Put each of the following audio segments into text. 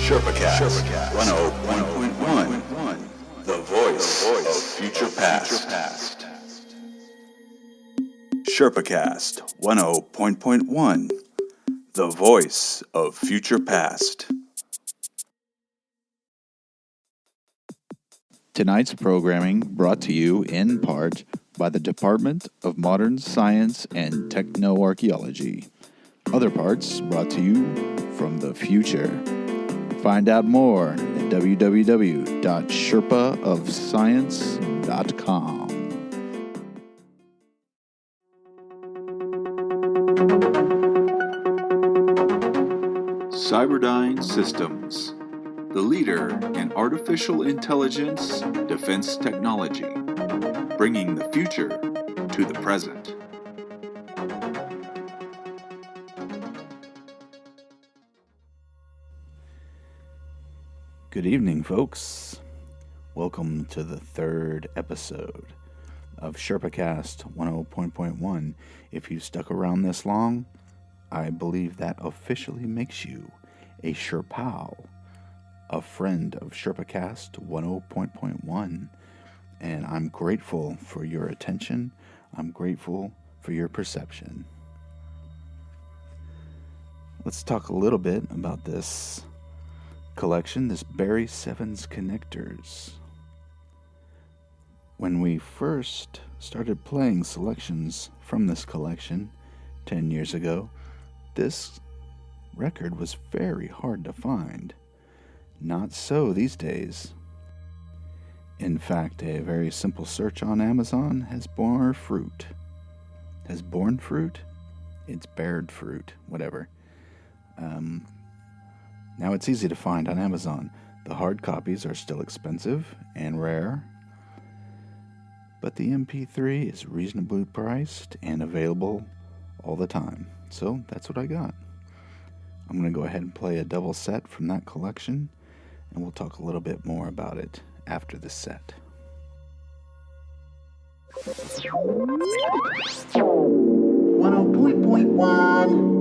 Sherpa Cast 101.1, the voice of future past. Sherpa Cast 101.1, the voice of future past. Tonight's programming brought to you in part by the Department of Modern Science and Technoarchaeology. Other parts brought to you from the future. Find out more at www.sherpaofscience.com. Cyberdyne Systems, the leader in artificial intelligence defense technology, bringing the future to the present. Good evening, folks. Welcome to the third episode of Sherpa Cast 101.1. If you stuck around this long, I believe that officially makes you a Sherpal, a friend of Sherpa Cast 101.1, and I'm grateful for your attention. I'm grateful for your perception. Let's talk a little bit about this collection, this Barry Sevens Connectors. When we first started playing selections from this collection 10 years ago, this record was very hard to find. Not so these days. In fact, a very simple search on Amazon has borne fruit. Has borne fruit? It's bared fruit, whatever. Now it's easy to find on Amazon. The hard copies are still expensive and rare, but the MP3 is reasonably priced and available all the time. So that's what I got. I'm going to go ahead and play a double set from that collection, and we'll talk a little bit more about it after the set. 102.1.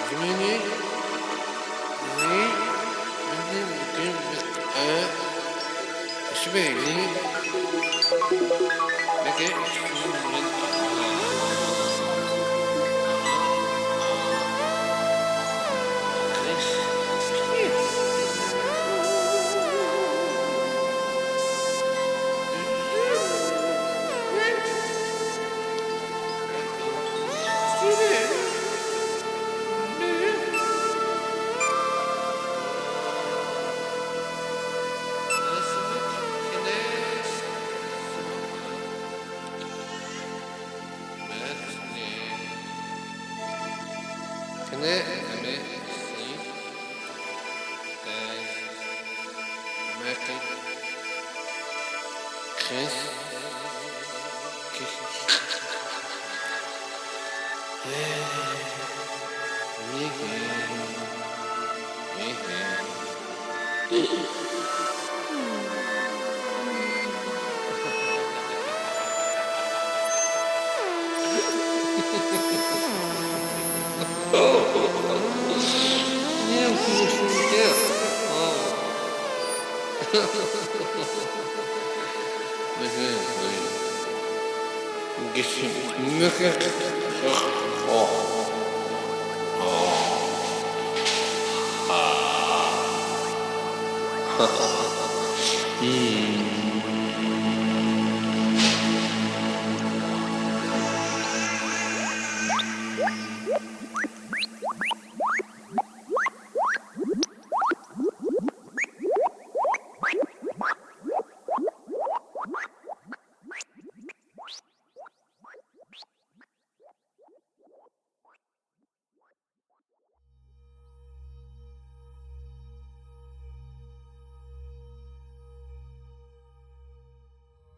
Jiminy,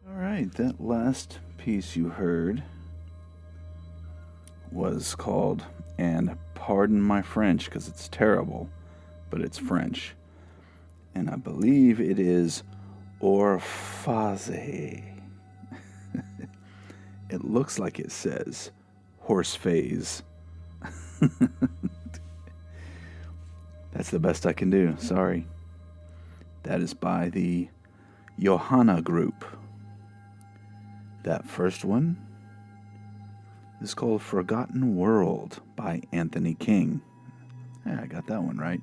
All right, that last piece you heard was called, and pardon my French because it's terrible, but it's French. And I believe it is Orphase. It looks like it says horse phase. That's the best I can do. Sorry. That is by the Johanna Group. That first one is called Forgotten World by Anthony King. Yeah, I got that one right.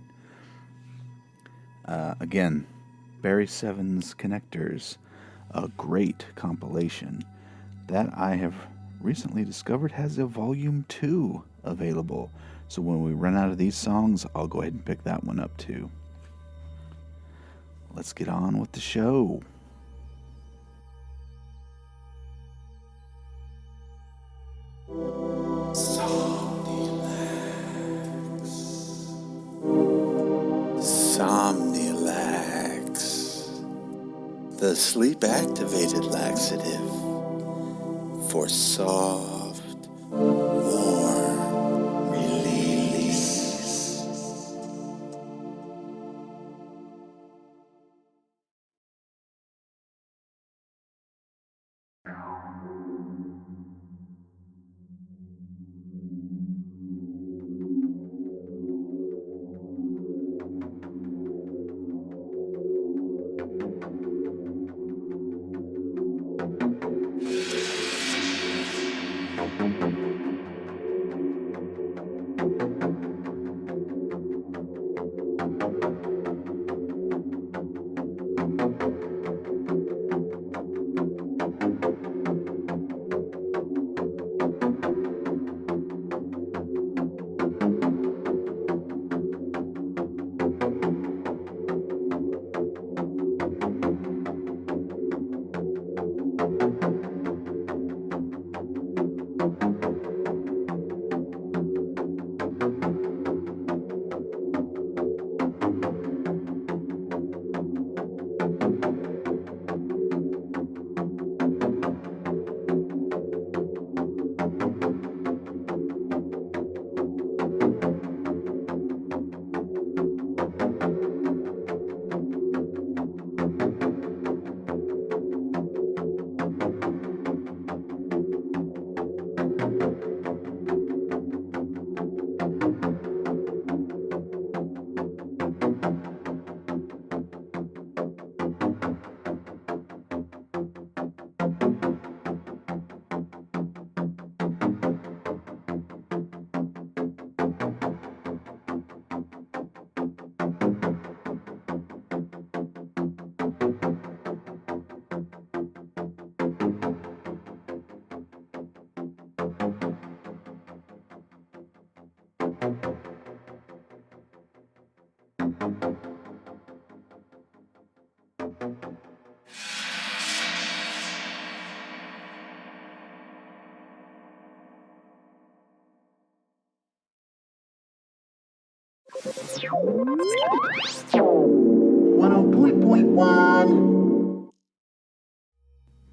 Again, Barry Seven's Connectors, a great compilation that I have recently discovered has a volume 2 available. So when we run out of these songs, I'll go ahead and pick that one up too. Let's get on with the show. Somnilax, the sleep-activated laxative for soft, warm release.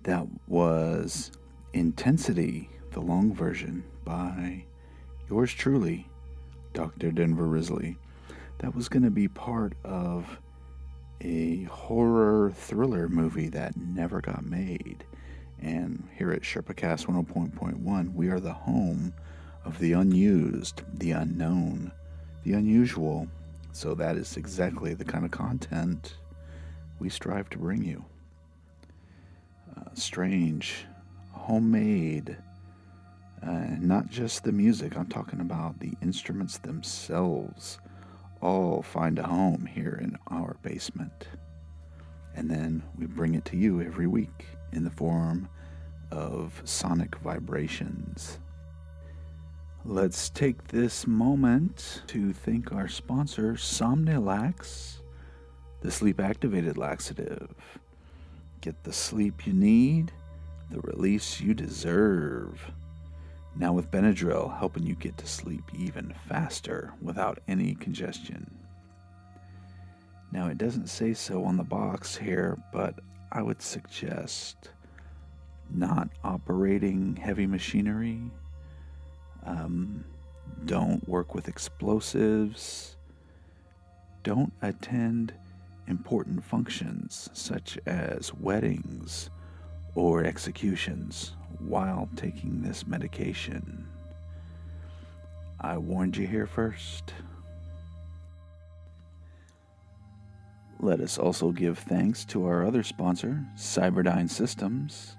That was Intensity, the long version, by yours truly, Dr. Denver Risley. That was going to be part of a horror thriller movie that never got made. And here at Sherpa Cast 101.1, we are the home of the unused, the unknown, the unusual. So that is exactly the kind of content we strive to bring you. Strange, homemade, not just the music, I'm talking about the instruments themselves, all find a home here in our basement. And then we bring it to you every week in the form of sonic vibrations. Let's take this moment to thank our sponsor, Somnilax, the sleep-activated laxative. Get the sleep you need, the release you deserve. Now with Benadryl helping you get to sleep even faster without any congestion. Now it doesn't say so on the box here, but I would suggest not operating heavy machinery. Don't work with explosives. Don't attend important functions such as weddings or executions while taking this medication. I warned you here first. Let us also give thanks to our other sponsor, Cyberdyne Systems,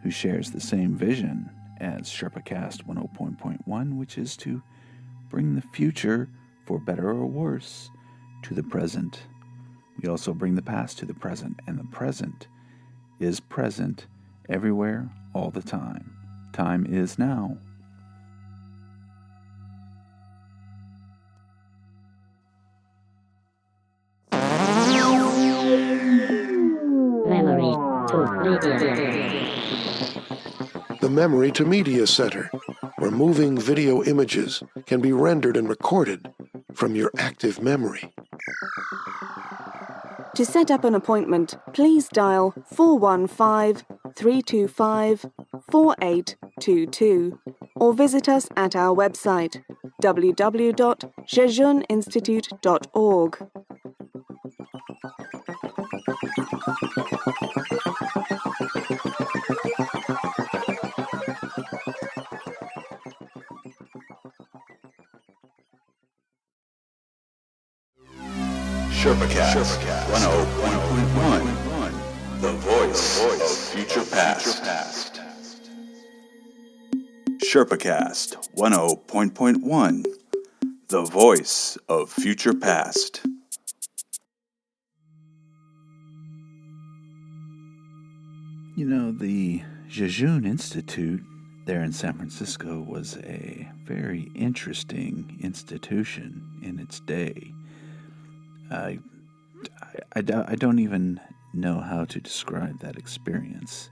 who shares the same vision as Sherpa Cast 101.1, which is to bring the future, for better or worse, to the present. We also bring the past to the present, and the present is present everywhere, all the time. Time is now. Memory to Media. The Memory to Media Center, where moving video images can be rendered and recorded from your active memory. To set up an appointment, please dial 415-325-4822 or visit us at our website www.jejuninstitute.org. Sherpa Cast 101.1, the voice of future past. Sherpa Cast 101.1, the voice of future past. You know, the Jejun Institute there in San Francisco was a very interesting institution in its day. I don't even know how to describe that experience.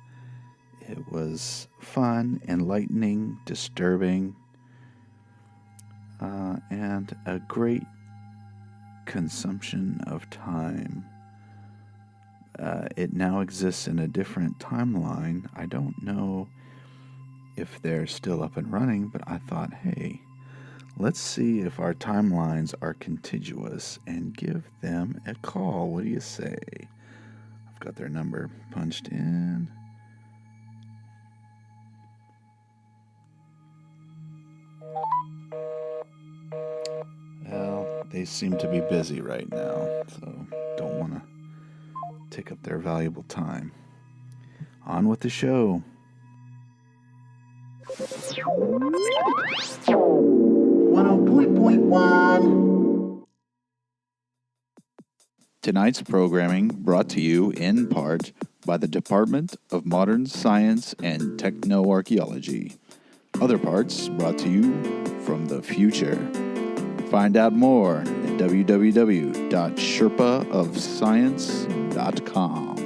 It was fun, enlightening, disturbing, and a great consumption of time. It now exists in a different timeline. I don't know if they're still up and running, but I thought, hey, let's see if our timelines are contiguous and give them a call. What do you say? I've got their number punched in. Well, they seem to be busy right now, so don't want to take up their valuable time. On with the show. 102.1. Tonight's programming brought to you in part by the Department of Modern Science and Technoarchaeology. Other parts brought to you from the future. Find out more at www.sherpaofscience.com.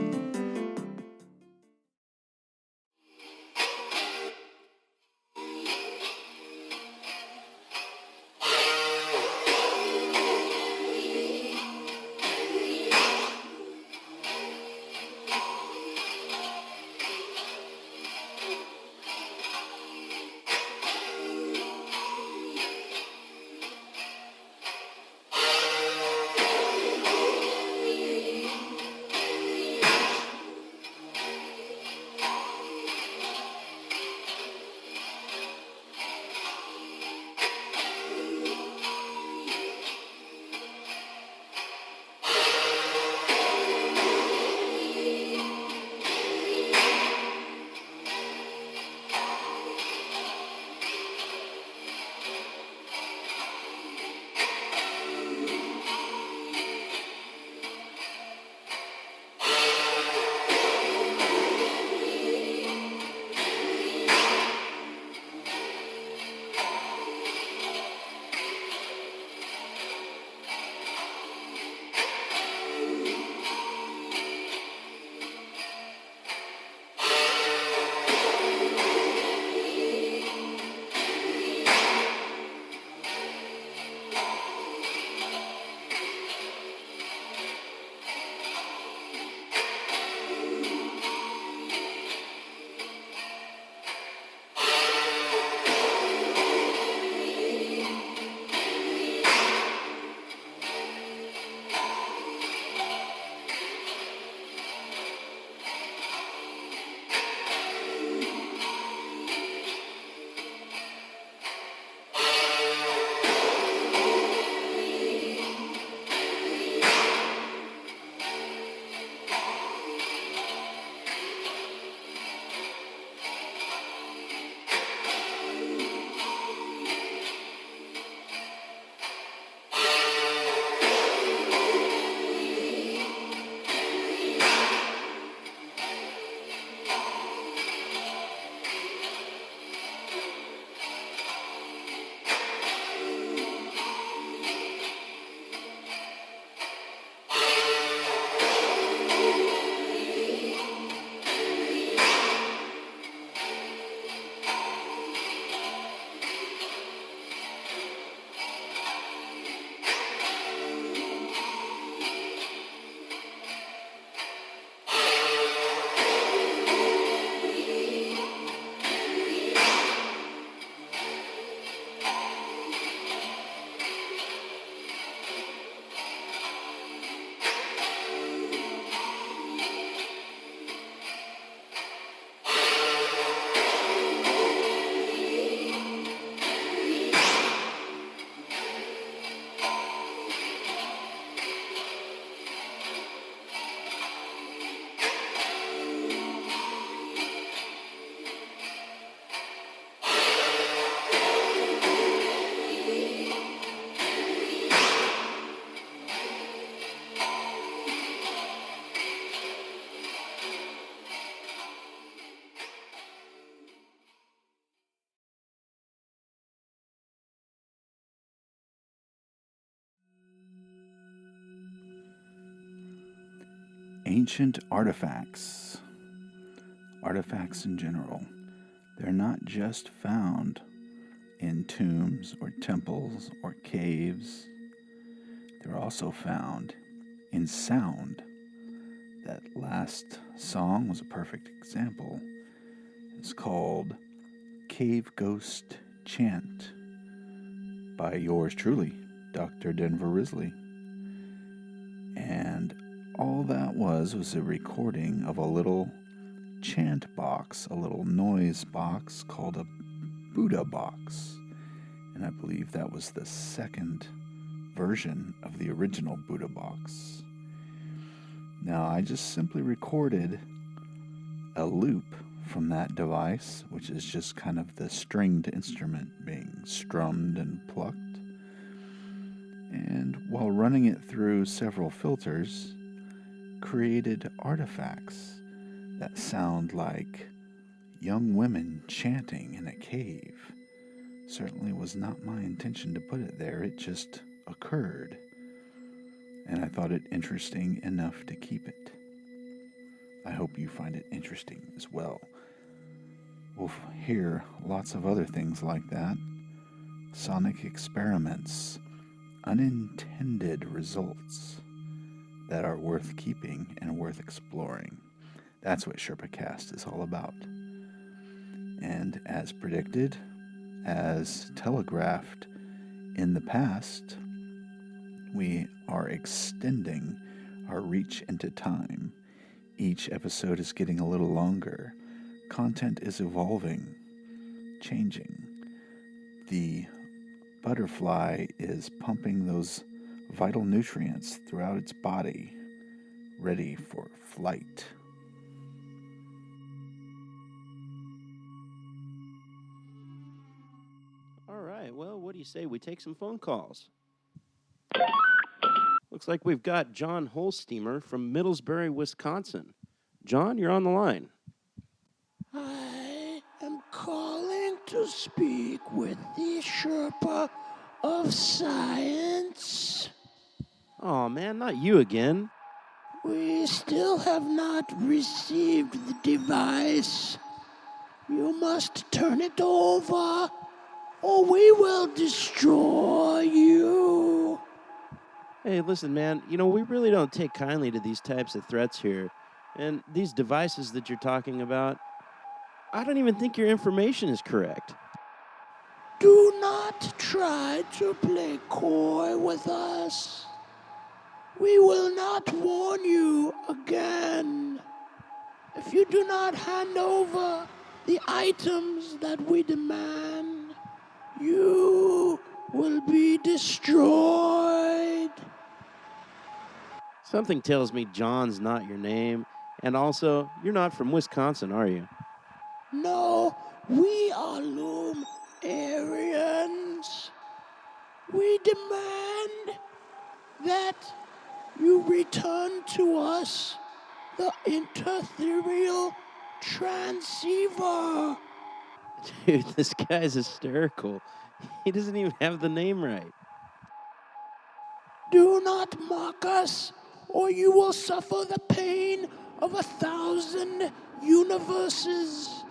Ancient artifacts. Artifacts in general. They're not just found in tombs or temples or caves. They're also found in sound. That last song was a perfect example. It's called Cave Ghost Chant by yours truly, Dr. Denver Risley. And all that was a recording of a little chant box, a little noise box called a Buddha box. And I believe that was the second version of the original Buddha box. Now, I just simply recorded a loop from that device, which is just kind of the stringed instrument being strummed and plucked. And while running it through several filters, created artifacts that sound like young women chanting in a cave, Certainly was not my intention to put it there. It just occurred. And I thought it interesting enough to keep it. I hope you find it interesting as well. We'll hear lots of other things like that. Sonic experiments, unintended results that are worth keeping and worth exploring. That's what Sherpa Cast is all about. And as predicted, as telegraphed in the past, we are extending our reach into time. Each episode is getting a little longer. Content is evolving, changing. The butterfly is pumping those vital nutrients throughout its body, ready for flight. All right, well, what do you say we take some phone calls? Looks like we've got John Holsteamer from Middlesbury, Wisconsin. John, you're on the line. I am calling to speak with the Sherpa of Science. Oh, man, not you again. We still have not received the device. You must turn it over, or we will destroy you. Hey, listen, man, we really don't take kindly to these types of threats here. And these devices that you're talking about, I don't even think your information is correct. Do not try to play coy with us. We will not warn you again. If you do not hand over the items that we demand, you will be destroyed. Something tells me John's not your name. And also, you're not from Wisconsin, are you? No, we are Loom Aryans. We demand that you return to us the interthereal transceiver. Dude, this guy's hysterical. He doesn't even have the name right. Do not mock us, or you will suffer the pain of 1,000 universes.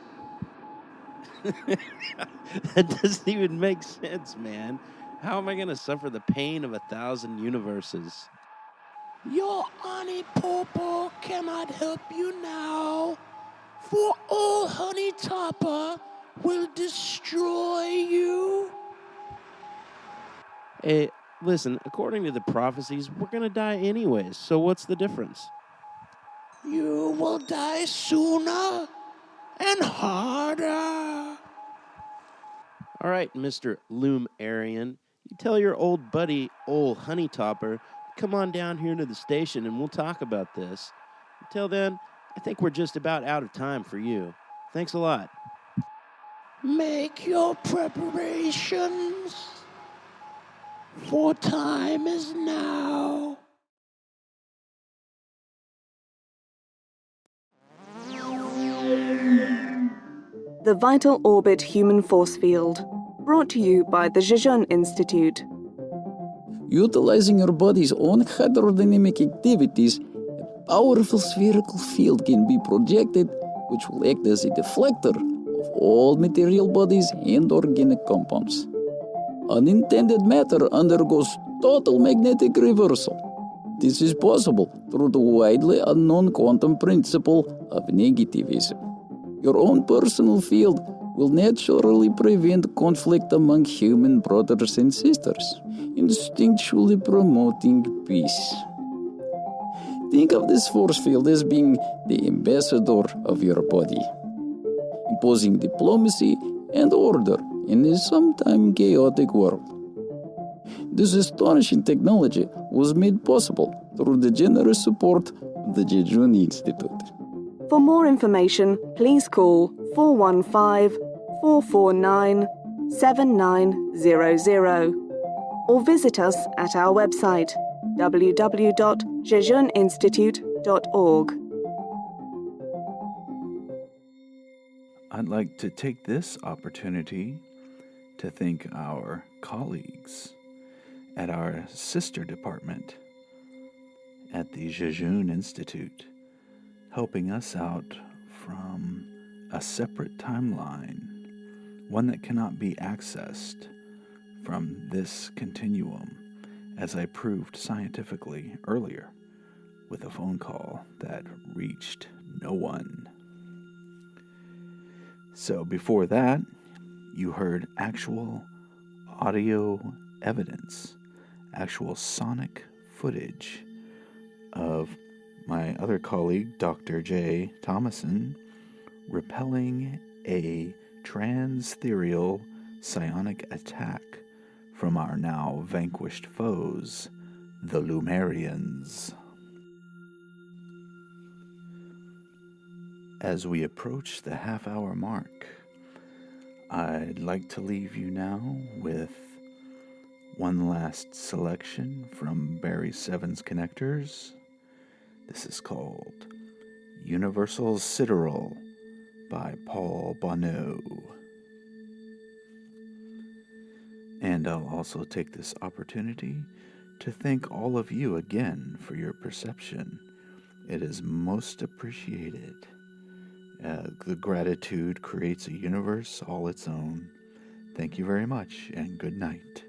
That doesn't even make sense, man. How am I going to suffer the pain of 1,000 universes? Your Ani Popo cannot help you now, for all Honey Topper will destroy you. Hey, listen, according to the prophecies, we're going to die anyways, so what's the difference? You will die sooner and harder. All right, Mr. Loom Aryan, you tell your old buddy, old Honey Topper, come on down here to the station and we'll talk about this. Until then, I think we're just about out of time for you. Thanks a lot. Make your preparations, for time is now. The Vital Orbit Human Force Field, brought to you by the Jejun Institute. Utilizing your body's own hydrodynamic activities, a powerful spherical field can be projected, which will act as a deflector of all material bodies and organic compounds. Unintended matter undergoes total magnetic reversal. This is possible through the widely unknown quantum principle of negativism. Your own personal field will naturally prevent conflict among human brothers and sisters, instinctually promoting peace. Think of this force field as being the ambassador of your body, imposing diplomacy and order in a sometimes chaotic world. This astonishing technology was made possible through the generous support of the Jejun Institute. For more information, please call 415-449-7900 or visit us at our website www.jejuninstitute.org. I'd like to take this opportunity to to thank our colleagues at our sister department at the Jejun Institute, helping us out from a separate timeline, one that cannot be accessed from this continuum, as I proved scientifically earlier with a phone call that reached no one. So before that, you heard actual audio evidence, actual sonic footage of my other colleague, Dr. J. Thomason, repelling a trans-ethereal psionic attack from our now vanquished foes, the Lumerians. As we approach the half-hour mark, I'd like to leave you now with one last selection from Barry Seven's Connectors. This is called Universal Sidereal by Paul Bonneau. And I'll also take this opportunity to thank all of you again for your perception. It is most appreciated. The gratitude creates a universe all its own. Thank you very much, and good night.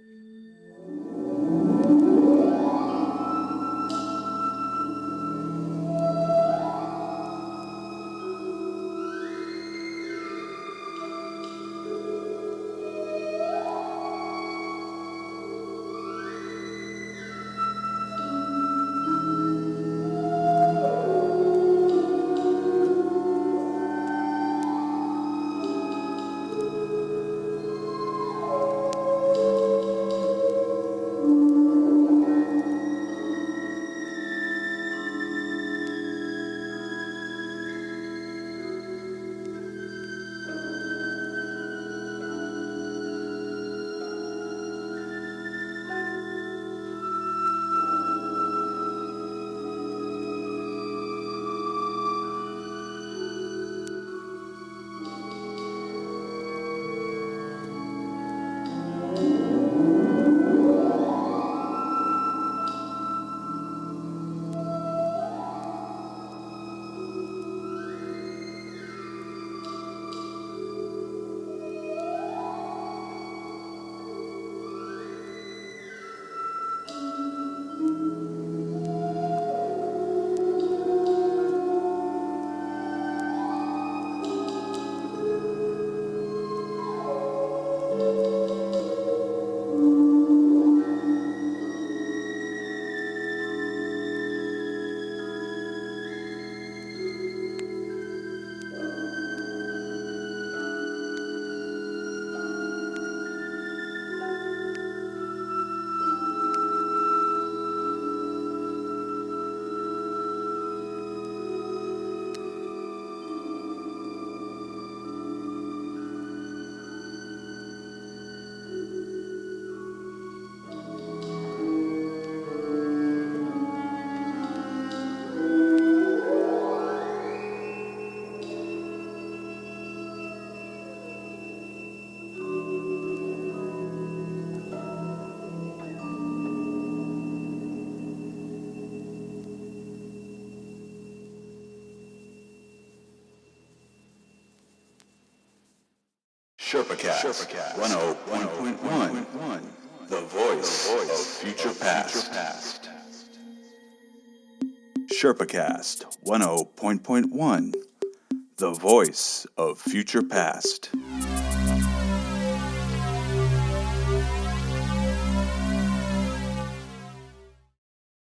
Sherpa Cast 101.1, the voice of future past. Sherpa Cast 101.1, the voice of future past.